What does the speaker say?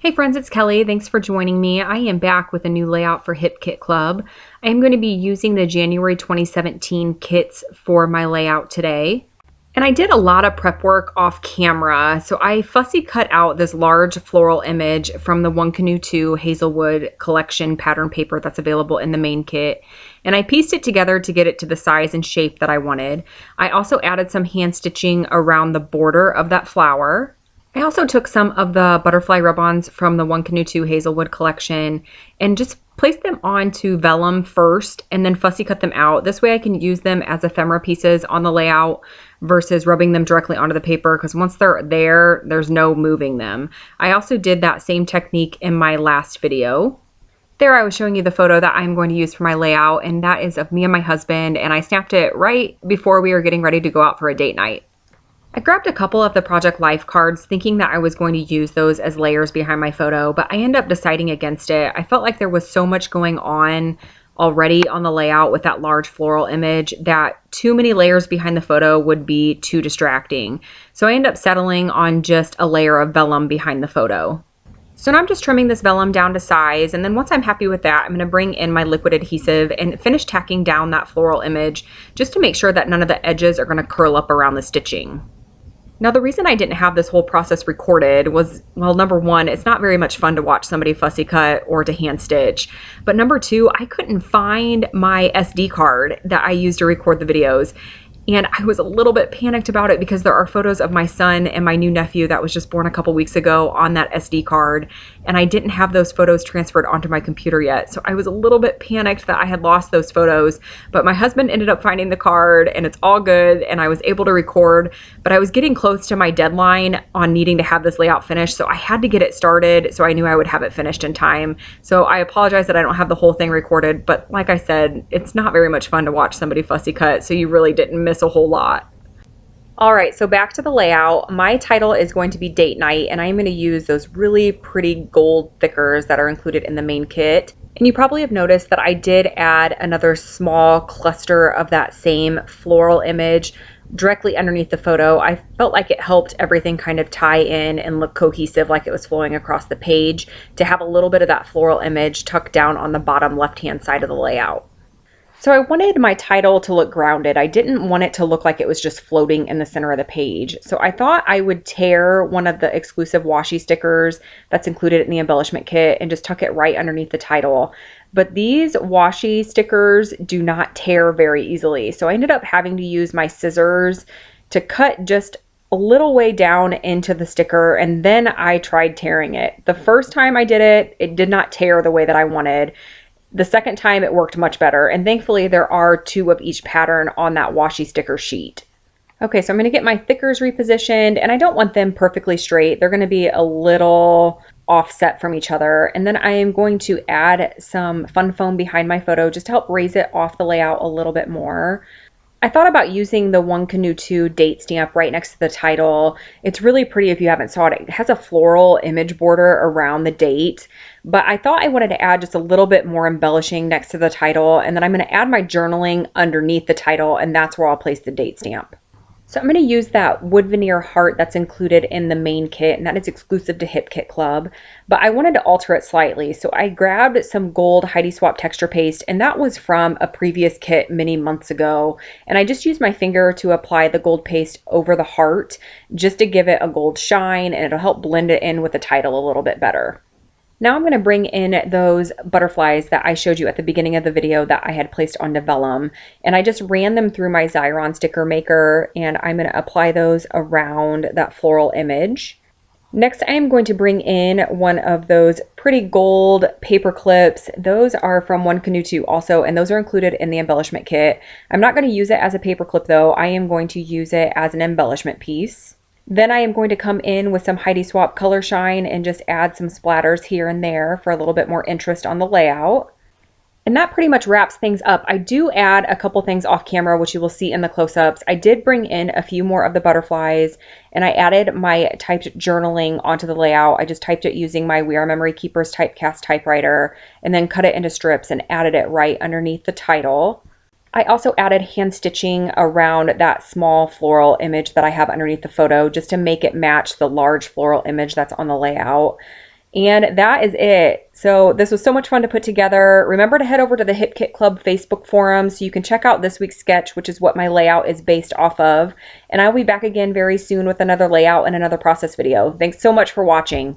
Hey friends, it's Kelly. Thanks for joining me. I am back with a new layout for Hip Kit Club. I am going to be using the January 2017 kits for my layout today. And I did a lot of prep work off camera. So I fussy cut out this large floral image from the One Canoe 2 Hazelwood collection pattern paper that's available in the main kit. And I pieced it together to get it to the size and shape that I wanted. I also added some hand stitching around the border of that flower. I also took some of the butterfly rub-ons from the One Canoe 2 Hazelwood collection and just placed them onto vellum first and then fussy cut them out. This way I can use them as ephemera pieces on the layout versus rubbing them directly onto the paper, because once they're there, there's no moving them. I also did that same technique in my last video. There I was showing you the photo that I'm going to use for my layout, and that is of me and my husband, and I snapped it right before we were getting ready to go out for a date night. I grabbed a couple of the Project Life cards thinking that I was going to use those as layers behind my photo, but I ended up deciding against it. I felt like there was so much going on already on the layout with that large floral image that too many layers behind the photo would be too distracting. So I ended up settling on just a layer of vellum behind the photo. So now I'm just trimming this vellum down to size, and then once I'm happy with that, I'm going to bring in my liquid adhesive and finish tacking down that floral image just to make sure that none of the edges are going to curl up around the stitching. Now, the reason I didn't have this whole process recorded was, well, number one, it's not very much fun to watch somebody fussy cut or to hand stitch. But number two, I couldn't find my SD card that I used to record the videos. And I was a little bit panicked about it because there are photos of my son and my new nephew that was just born a couple weeks ago on that SD card. And I didn't have those photos transferred onto my computer yet. So I was a little bit panicked that I had lost those photos. But my husband ended up finding the card and it's all good. And I was able to record. But I was getting close to my deadline on needing to have this layout finished. So I had to get it started so I knew I would have it finished in time. So I apologize that I don't have the whole thing recorded. But like I said, it's not very much fun to watch somebody fussy cut. So you really didn't miss a whole lot. All right, so back to the layout. My title is going to be Date Night, and I'm going to use those really pretty gold thickers that are included in the main kit. And you probably have noticed that I did add another small cluster of that same floral image directly underneath the photo. I felt like it helped everything kind of tie in and look cohesive, like it was flowing across the page, to have a little bit of that floral image tucked down on the bottom left-hand side of the layout. So I wanted my title to look grounded. I didn't want it to look like it was just floating in the center of the page. So I thought I would tear one of the exclusive washi stickers that's included in the embellishment kit and just tuck it right underneath the title. But these washi stickers do not tear very easily. So I ended up having to use my scissors to cut just a little way down into the sticker, and then I tried tearing it. The first time I did it, it did not tear the way that I wanted. The second time it worked much better, and thankfully there are two of each pattern on that washi sticker sheet. Okay, so I'm going to get my thickers repositioned, and I don't want them perfectly straight. They're going to be a little offset from each other. And then I am going to add some fun foam behind my photo just to help raise it off the layout a little bit more. I thought about using the One Canoe 2 date stamp right next to the title. It's really pretty if you haven't saw it. It has a floral image border around the date, but I thought I wanted to add just a little bit more embellishing next to the title, and then I'm going to add my journaling underneath the title, and that's where I'll place the date stamp. So I'm going to use that wood veneer heart that's included in the main kit, and that is exclusive to Hip Kit Club, but I wanted to alter it slightly. So I grabbed some gold Heidi Swap texture paste, and that was from a previous kit many months ago. And I just used my finger to apply the gold paste over the heart just to give it a gold shine, and it'll help blend it in with the title a little bit better. Now I'm going to bring in those butterflies that I showed you at the beginning of the video that I had placed onto vellum, and I just ran them through my Xyron sticker maker, and I'm going to apply those around that floral image. Next, I am going to bring in one of those pretty gold paper clips. Those are from One Canoe 2 also, and those are included in the embellishment kit. I'm not going to use it as a paper clip though. I am going to use it as an embellishment piece. Then I am going to come in with some Heidi Swap Color Shine and just add some splatters here and there for a little bit more interest on the layout. And that pretty much wraps things up. I do add a couple things off camera, which you will see in the close-ups. I did bring in a few more of the butterflies, and I added my typed journaling onto the layout. I just typed it using my We Are Memory Keepers typecast typewriter, and then cut it into strips and added it right underneath the title. I also added hand stitching around that small floral image that I have underneath the photo just to make it match the large floral image that's on the layout. And that is it. So this was so much fun to put together. Remember to head over to the Hip Kit Club Facebook forum so you can check out this week's sketch, which is what my layout is based off of. And I'll be back again very soon with another layout and another process video. Thanks so much for watching.